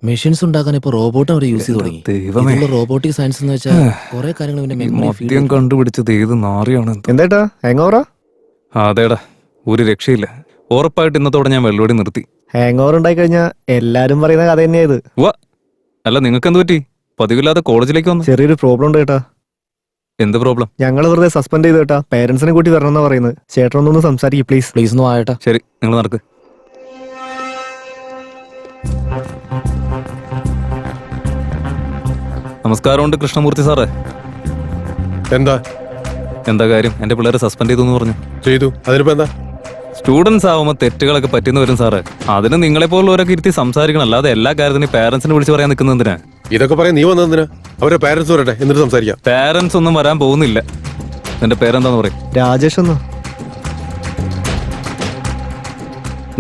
Machines ഉണ്ടാക്കാൻ ഇപ്പൊ robot അവർ use ചെയ്ത് തുടങ്ങി. ഇതിലുള്ള റോബോട്ടിക് സയൻസ് എന്ന് വെച്ചാൽ കുറെ കാര്യങ്ങൾ പിന്നെ മദ്യം കണ്ടുപിടിച്ചത് ഏത് നാറിയാണ്. എന്താ ഹാങ് ഓവറാ? അതേടാ, ഒരു രക്ഷയില്ല. ഉറപ്പായിട്ട് ഇന്നത്തോടെ ഞാൻ വെള്ളോടി നിർത്തി. ഹാങ് ഓവർ ഉണ്ടായി കഴിഞ്ഞാൽ എല്ലാരും പറയുന്ന കഥ തന്നെയാ ഇത്. അല്ല, നിങ്ങൾക്ക് എന്ത് പറ്റി? പതിവില്ലാതെ കോളേജിലേക്ക് വന്നു? ചെറിയൊരു പ്രോബ്ലം ഉണ്ട് കേട്ടാ. എന്ത് പ്രോബ്ലം? ഞങ്ങൾ വെറുതെ സസ്പെൻഡ് ചെയ്ത് കേട്ടാ. പേരൻസിനെ കൂട്ടി വരണമെന്നാ പറയുന്നത്. ചേട്ടനൊന്ന് സംസാരിക്കും പ്ലീസ്. പ്ലീസ് ഒന്ന് ആയിട്ടാ. ശരി, നിങ്ങൾ നടക്ക്. നമസ്കാരമുണ്ട് കൃഷ്ണമൂർത്തി സാറേ. എന്താ കാര്യം? എന്റെ പിള്ളേരെ സസ്പെൻഡ് ചെയ്തു പറഞ്ഞു. ചെയ്തു. അതിനിപ്പോ എന്താ? സ്റ്റുഡൻസ് ആവുമ്പോൾ തെറ്റുകളൊക്കെ പറ്റുന്ന വരും സാറേ. അതിന് നിങ്ങളെ പോലുള്ളവരൊക്കെ ഇരുത്തി സംസാരിക്കണം, അല്ലാതെ എല്ലാ കാര്യത്തിനും പാരന്റ്സിനെ വിളിച്ച് പറയാൻ നിൽക്കുന്നതിനാ. ഇതൊക്കെ പറയാൻ നീ വന്നതിനാ? അവരുടെ പാരന്റ്സ് വരട്ടെ, എന്നിട്ട് സംസാരിക്കാം. പാരന്റ്സ് ഒന്നും വരാൻ പോകുന്നില്ല. എന്റെ പേരെന്താന്ന് പറയും? രാജേഷ് എന്നോ?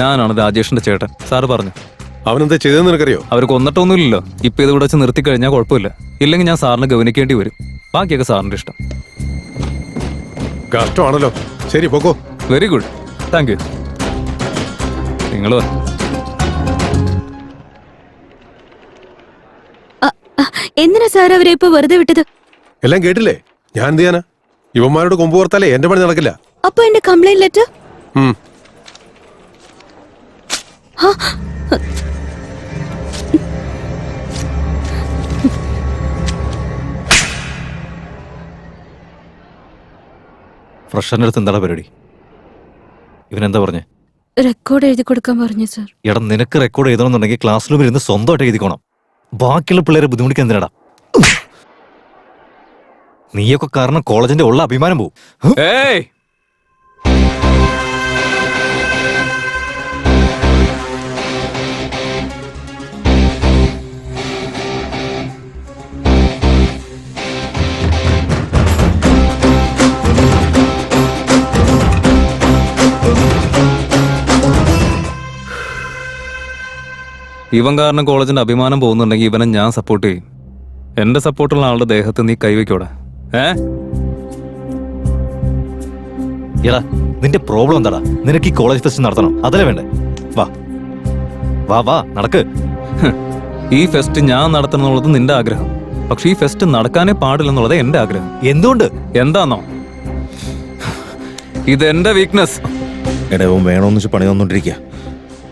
ഞാനാണ് രാജേഷിന്റെ ചേട്ടൻ. സാറ് പറഞ്ഞു. അവനെന്താ ചെയ്തതെന്ന് നിനക്കറിയോ? അവർ കൊന്നിട്ടൊന്നുമില്ലല്ലോ. ഇപ്പൊ ഇത് ഇവിടെ വെച്ച് നിർത്തി കഴിഞ്ഞാൽ കുഴപ്പമില്ല. ഇല്ലെങ്കിൽ ഞാൻ സാറിനെ ഗവനിക്കേണ്ടി വരും. ബാക്കിയൊക്കെ സാറിന്റെ ഇഷ്ടം. കഷ്ടമാണല്ലോ. ശരി, പോക്കോ. Very good, thank you. നിങ്ങൾ എന്തിനാ സാർ അവരെ ഇപ്പൊ വെറുതെ വിട്ടത്? എല്ലാം കേട്ടില്ലേ? ഞാൻ എന്ത് ചെയ്യാനാ? ഇവന്മാരോട് കൊമ്പ് കോർത്താലേ എന്റെ പണി നടക്കില്ല. അപ്പൊ എന്റെ കംപ്ലൈന്റ് ലെറ്റർ? ഫ്രഷറിന്റെ അടുത്ത് എന്താണ് പരിപാടി? ഇവനെന്താ പറഞ്ഞേ? റെക്കോർഡ് എഴുതി കൊടുക്കാൻ പറഞ്ഞു സാർ. എടാ, നിനക്ക് റെക്കോർഡ് എഴുതണമെന്നുണ്ടെങ്കിൽ ക്ലാസ് റൂമിൽ ഇരുന്ന് സ്വന്തമായിട്ട് എഴുതിക്കോണം. ബാക്കിയുള്ള പിള്ളേരെ ബുദ്ധിമുട്ടിക്കാൻ എന്തിനാടാ? നീയൊക്കെ കാരണം കോളേജിന്റെ ഉള്ള അഭിമാനം പോവും. ഇവൻ കാരണം കോളേജിന്റെ അഭിമാനം പോകുന്നുണ്ടെങ്കിൽ ഇവനെ ഞാൻ സപ്പോർട്ട് ചെയ്യും. എന്റെ സപ്പോർട്ടുള്ള ആളുടെ ദേഹത്ത് നീ കൈവയ്ക്കോടെ. എടാ, നിന്റെ പ്രോബ്ലം എന്താടാ? നിനക്ക് ഈ കോളേജ് ഫെസ്റ്റ് നടത്തണം, അതല്ലേ വേണ്ടേ? വാ വാ വാ, നടക്ക്. ഈ ഫെസ്റ്റ് ഞാൻ നടത്തണം എന്നുള്ളത് നിന്റെ ആഗ്രഹം. പക്ഷെ ഈ ഫെസ്റ്റ് നടക്കാനേ പാടില്ലെന്നുള്ളത് എന്റെ ആഗ്രഹം. എന്തുകൊണ്ട്? എന്താന്നോ? ഇതെന്റെ വീക്ക്നെസ്. ഇടവും വേണോന്ന് വെച്ച് പണി തന്നോണ്ടിരിക്കുക.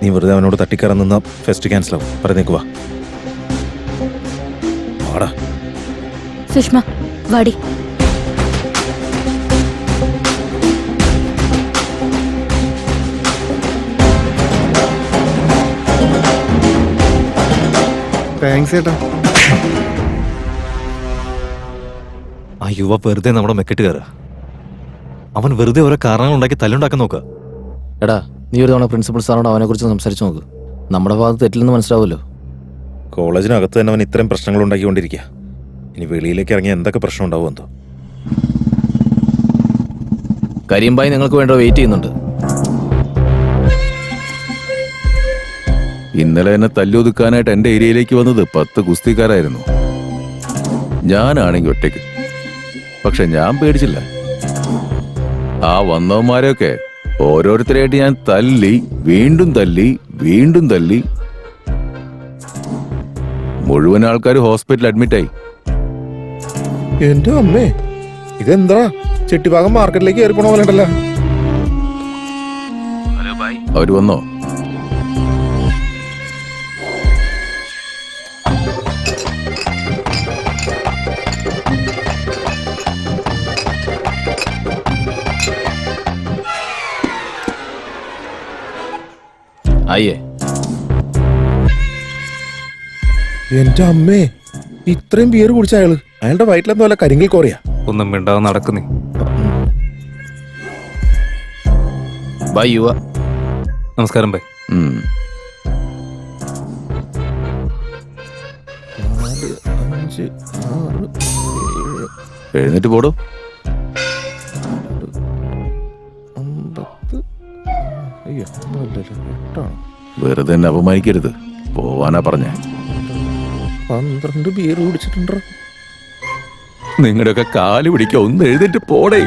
നീ വെറുതെ അവനോട് തട്ടിക്കയറാൻ നിന്ന ഫെസ്റ്റ് ക്യാൻസൽ ആവും. പറഞ്ഞേക്ക് വാ. വാടാ സുഷ്മ, വാടി. താങ്ക്സ് ചേട്ടാ. ആ യുവ വെറുതെ നമ്മുടെ മെക്കിട്ട് കയറുക. അവൻ വെറുതെ ഓരോ കാരണങ്ങൾ ഉണ്ടാക്കി തല്ലുണ്ടാക്കാൻ നോക്കുക. എടാ, നീ ഒരു തവണ പ്രിൻസിപ്പൽ സാറിനോട് അവനെ കുറിച്ച് സംസാരിച്ചു നോക്ക്. നമ്മുടെ ഭാഗത്ത് തെറ്റില്ലെന്ന് മനസ്സിലാവുമല്ലോ. കോളേജിനകത്ത് തന്നെ അവൻ ഇത്രയും പ്രശ്നങ്ങൾ ഉണ്ടാക്കിക്കൊണ്ടിരിക്കുക. ഇനി വെളിയിലേക്ക് ഇറങ്ങിയ എന്തൊക്കെ പ്രശ്നം ഉണ്ടാവും എന്തോ. കരീംബായി നിങ്ങൾക്ക് വേണ്ട വെയിറ്റ് ചെയ്യുന്നുണ്ട്. ഇന്നലെ എന്നെ തല്ലൊതുക്കാനായിട്ട് എന്റെ ഏരിയയിലേക്ക് വന്നത് 10 ഗുസ്തിക്കാരായിരുന്നു. ഞാനാണെങ്കിൽ ഒറ്റയ്ക്ക്. പക്ഷെ ഞാൻ പേടിച്ചില്ല. ആ വന്നവന്മാരെയൊക്കെ ഓരോരുത്തരായിട്ട് ഞാൻ തല്ലി വീണ്ടും തല്ലി വീണ്ടും തല്ലി. മുഴുവൻ ആൾക്കാർ ഹോസ്പിറ്റലിൽ അഡ്മിറ്റായി. എന്റെ അമ്മേ, ഇതെന്താ ചെട്ടിഭാഗം മാർക്കറ്റിലേക്ക് കയറി പോണ പോലെ ഉണ്ടല്ലോ. അവര് വന്നോ? അയ്യേ, എന്റെ അമ്മേ, ഇത്രയും ബിയർ കുടിച്ച അയാള് അയാളുടെ വയറ്റിലെന്തോ വല്ല കരിങ്കിൽ കോറിയാ. ഒന്നും മിണ്ടാതെ നടക്കുന്നേ. ബൈ യുവ. നമസ്കാരം ബൈ. എഴുന്നേറ്റ് പോടോ. വെറുതെ എന്നെ അപമാനിക്കരുത്. പോവാനാ പറഞ്ഞേ. 12 ബിയർ കുടിച്ചിട്ടുണ്ടോ? നിങ്ങളുടെയൊക്കെ കാല് പിടിക്കുക. ഒന്ന് എഴുന്നേറ്റ് പോടേ.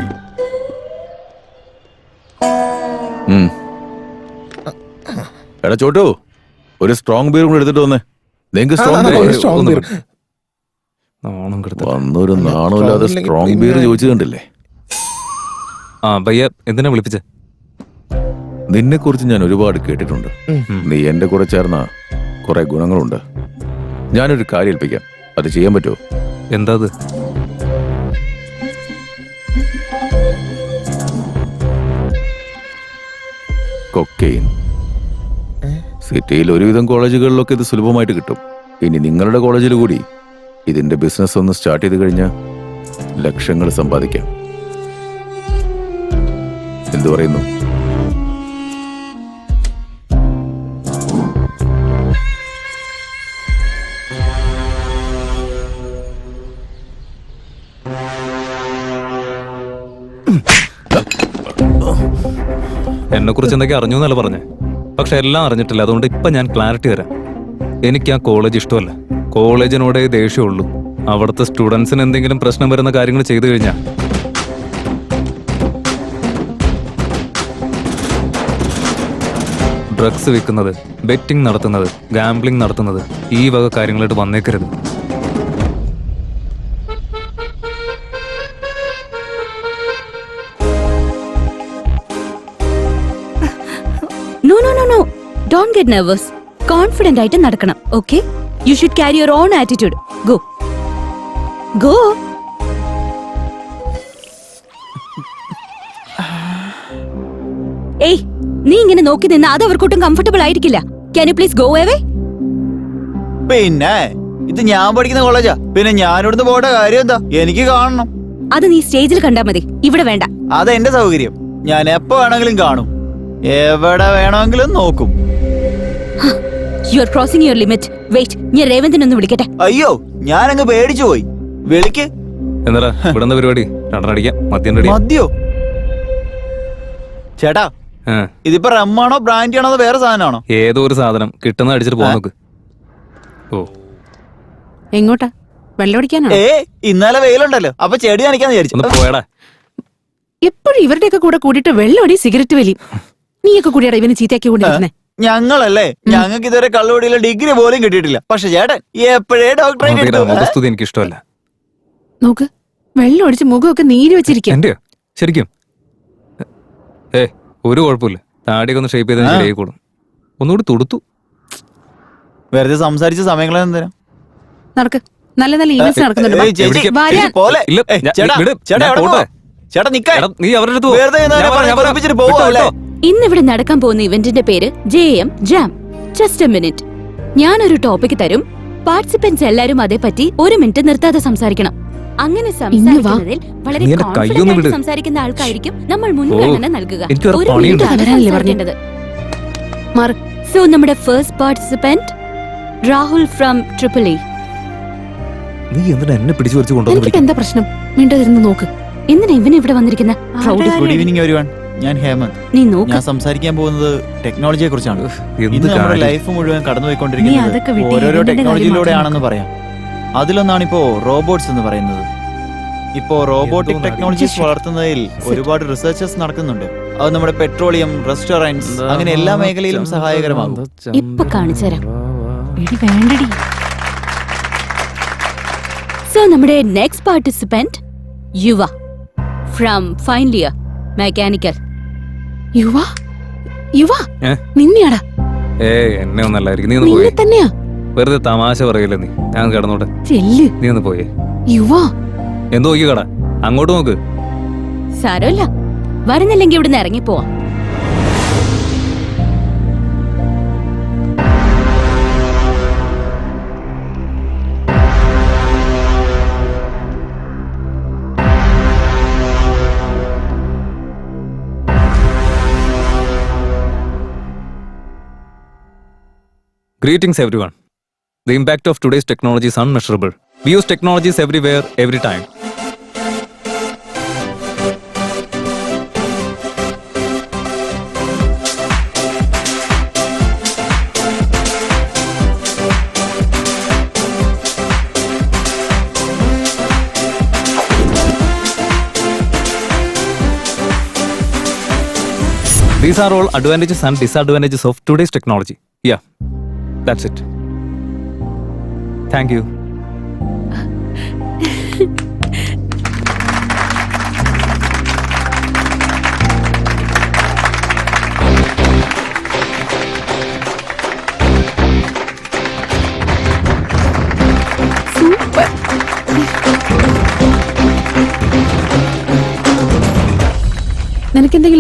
എടാ ചോട്ടു, ഒരു സ്ട്രോങ് ബിയർ കൂടെ എടുത്തിട്ട് വന്നേ. നിങ്ങൾക്ക് ആ, സ്ട്രോങ് ആ, ബീർ strong beer. നാണം കെടുത്ത. വന്നൊരു നാണമില്ലാതെ Strong സ്ട്രോങ് ഇല്ലെങ്കിൽ ബീർ പിന്നെ- ചോദിച്ചു കണ്ടില്ലേ? ആ ഭയ്യ എന്തിനാ വിളിപ്പിച്ചേ? നിന്നെ കുറിച്ച് ഞാൻ ഒരുപാട് കേട്ടിട്ടുണ്ട്. നീ എന്റെ കൂടെ ചേർന്ന കുറെ ഗുണങ്ങളുണ്ട്. ഞാനൊരു കാര്യം ഏൽപ്പിക്കാം, അത് ചെയ്യാൻ പറ്റുമോ? എന്താ അത്? കൊക്കെയിൻ. സിറ്റിയിൽ ഒരുവിധം കോളേജുകളിലൊക്കെ ഇത് സുലഭമായിട്ട് കിട്ടും. ഇനി നിങ്ങളുടെ കോളേജിൽ കൂടി ഇതിന്റെ ബിസിനസ് ഒന്ന് സ്റ്റാർട്ട് ചെയ്ത് കഴിഞ്ഞാൽ ലക്ഷങ്ങൾ സമ്പാദിക്കാം. എന്തു പറയുന്നു? എന്നെ കുറിച്ച് എന്തൊക്കെ അറിഞ്ഞു എന്നല്ല പറഞ്ഞേ, പക്ഷെ എല്ലാം അറിഞ്ഞിട്ടില്ല. അതുകൊണ്ട് ഇപ്പൊ ഞാൻ ക്ലാരിറ്റി തരാം. എനിക്ക് ആ കോളേജ് ഇഷ്ടമല്ല. കോളേജിനോടേ ദേഷ്യമുള്ളൂ. അവിടുത്തെ സ്റ്റുഡൻസിന് എന്തെങ്കിലും പ്രശ്നം വരുന്ന കാര്യങ്ങൾ ചെയ്തു കഴിഞ്ഞാൽ ഡ്രഗ്സ് വിൽക്കുന്നത്, ബെറ്റിംഗ് നടത്തുന്നത്, ഗാംബ്ലിംഗ് നടത്തുന്നത്, ഈ വക കാര്യങ്ങളായിട്ട് വന്നേക്കരുത്. No no no no don't get nervous. Confident ആയിട്ട് നടക്കണം. Okay, you should carry your own attitude. Go go. ഏയ്, നീ ഇങ്ങനെ നോക്കി നിന്ന അത് അവർക്കൊട്ടും കംഫർട്ടബിൾ ആയിരിക്കില്ല. Can you please go away? പിന്നെ ഇത് ഞാൻ പഠിക്കുന്ന കോളേജാ. പിന്നെ ഞാനിവിടുന്ന് പോകേണ്ട കാര്യം എന്താ? എനിക്ക് കാണണം. അത് നീ സ്റ്റേജിൽ കണ്ടാ മതി, ഇവിടെ വേണ്ട. അതെന്റെ സൗകര്യം. ഞാൻ എപ്പോ വേണമെങ്കിലും കാണും, എവിടെ വേണമെങ്കിലും നോക്കും. You are crossing your limit. Wait, ഞാൻ രേവന്തിനൊന്ന് വിളിക്കട്ടെ. അയ്യോ, ഞാനങ്ങ് പേടിച്ചു പോയി. വിളിക്ക്. എന്താ ഇവിടെ പരിപാടി? രണ്ടടിക്കാം, മദ്യം റെഡി. മദ്യോ? ചേട്ടാ, ഇതിപ്പോ റമ്മാണോ ബ്രാൻഡി ആണോ അതോ വേറെ സാധനമാണോ? ഏതോ ഒരു സാധനം കിട്ടുന്ന അടിച്ചിട്ട് പോകാൻ നോക്ക്. ഓ, എങ്ങോട്ടാ? വെള്ളമടിക്കാനോ? ഇന്നലെ വെയിലുണ്ടല്ലോ, അപ്പൊ ചെടി നനയ്ക്കാന്ന് ഒന്ന് വിചാരിച്ചു. പോയടാ. എപ്പോഴും ഇവരുടെയൊക്കെ കൂടെ കൂടിയിട്ട് വെള്ളമടി, സിഗരറ്റ് വലിയും. നീയൊക്കെ കൂടിയാടാ ഇവന് ചീത്തയാക്കി കൊണ്ടിരുന്നേ. ഞങ്ങളല്ലേ, ഞങ്ങൾക്ക് ഇതുവരെ കള്ളുപടിയിലെ ഡിഗ്രി പോലും കിട്ടിയിട്ടില്ല. പക്ഷെ ചേട്ടൻ എപ്പോഴേ ഡോക്ടറേറ്റ് എടുത്തു. മുഖസ്തുതി എനിക്ക് ഇഷ്ടമല്ല. നോക്ക്, വെള്ളം ഒടിച്ച് മുഖമൊക്കെ നീര് വെച്ചിരിക്കും. എന്റെയോ? ശരിക്കും ഒരു കുഴപ്പമില്ല. താടിയൊക്കെ ഒന്ന് ഷേപ്പ് ചെയ്താൽ ശരിയായിക്കോളും. ഒന്നുകൂടി തുടുത്തു. വെറുതെ സംസാരിച്ച സമയങ്ങളെ എന്തിനാ? നടക്ക്, നല്ല നല്ല ഈവൻസ് നടക്കുന്നുണ്ട്. ഏയ് ചേച്ചി, എവിടേക്ക്? വരാൻ. പോലെ. ഇല്ല, ഏയ് ഞാൻ- ചേട്ടാ, വിട്, ചേട്ടാ, ഞാൻ എവിടെ പോട്ടെ. പോവാ? ചേട്ടാ നിക്കാൻ. എടാ, നീ അവരുടെ അടുത്ത് പോ. വെറുതെ ഇന്ന് ഞാൻ പറയാം, ഞാൻ പറയാം. പഠിപ്പിച്ചിട്ട് പോവാ വിട്ടോ, അല്ലേ? വിട്ടോ. ഇന്നിവിടെ നടക്കാൻ പോകുന്ന ഇവന്റിന്റെ പേര് JM jam. Just A minute. ഞാനൊരു ടോപ്പിക് തരും. പാർട്ടിസിപ്പൻസ് എല്ലാരും അതേപറ്റി ഒരു മിനിറ്റ് നിർത്താതെ സംസാരിക്കണം. അങ്ങനെ സംസാരിക്കുന്നതിൽ വളരെ നീ എന്റെ കൈയൊന്ന് കോൺഫിഡന്റ് ആയിട്ട് വിട്. സംസാരിക്കുന്ന ആൾക്കായിരിക്കും നമ്മൾ മുൻഗണന നൽകുക. എനിക്ക് വേറെ ഒരു പണിയുണ്ട്. മിനിറ്റ് വരാനല്ലേ സംസാരിക്കേണ്ടത്. മാറ്. സോ നമ്മുടെ first participant Rahul from triple A. നീ എന്തിനാ എന്നെ പിടിച്ചു പറിച്ചു എനിക്കിപ്പോ കൊണ്ടുവന്നു? എന്താ പ്രശ്നം? മിണ്ടാതിരുന്ന് നോക്ക്. എന്തിനാ ഇവന് ഇവിടെ വന്നിരിക്കുന്ന? Good evening everyone. ഞാൻ ഹേമന്ത്. നീ നോക്ക്. ഞാൻ സംസാരിക്കാൻ പോകുന്നത് ടെക്നോളജിയെ കുറിച്ചാണ്. എന്ത് ഇന്ന് നമ്മുടെ കാര്യം? ലൈഫ് മുഴുവൻ നീ കടന്നുപോയിക്കൊണ്ടിരിക്കുന്നത് അതൊക്കെ വിട്ട് ഓരോരോ ഇതിന്റെ ടെക്നോളജിയിലൂടെ കാര്യം ആണെന്ന് പറയാം. അതിലൊന്നാണ് ഇപ്പോ റോബോട്ട്സ് എന്ന് പറയുന്നത്. ഇപ്പോ റോബോട്ടിക് എന്തോന്നാണ്? ടെക്നോളജീസ് വളർത്തുന്നതിൽ ഒരുപാട് റിസർച്ചേഴ്സ് നടക്കുന്നുണ്ട്. അത് നമ്മുടെ പെട്രോളിയം, റെസ്റ്റോറന്റ്സ്, അങ്ങനെ എല്ലാ മേഖലയിലും സഹായകരമാകും. ഇപ്പൊ കാണിച്ചുതരാം. എടി വേണ്ടടി. സോ നമ്മുടെ നെക്സ്റ്റ് പാർട്ടിസിപ്പന്റ് യുവ ഫ്രം ഫൈനൽ ഇയർ മെക്കാനിക്കൽ. യുവ യുവ ഏ? നിന്നെയാടാ. എന്നെ ഒന്നല്ലായിരിക്കും. നീ ഒന്ന് നിന്നെ പോയേ. തന്നെയാ. വെറുതെ തമാശ പറയില്ല നീ. ഞാൻ കിടന്നോട്ടെ. ചെല്ല്. നീ ഒന്ന് പോയേ. യുവ എന്തോ നോക്കി കട, അങ്ങോട്ട് നോക്ക്. സാരമില്ല, വരുന്നില്ലെങ്കിൽ ഇവിടുന്ന് ഇറങ്ങിപ്പോവാം. Greetings everyone. The impact of today's technology is unmeasurable. We use technologies everywhere, every time. These are all advantages and disadvantages of today's technology. Yeah, that's it. Thank you. Super. നിനക്കെന്തെങ്കിലും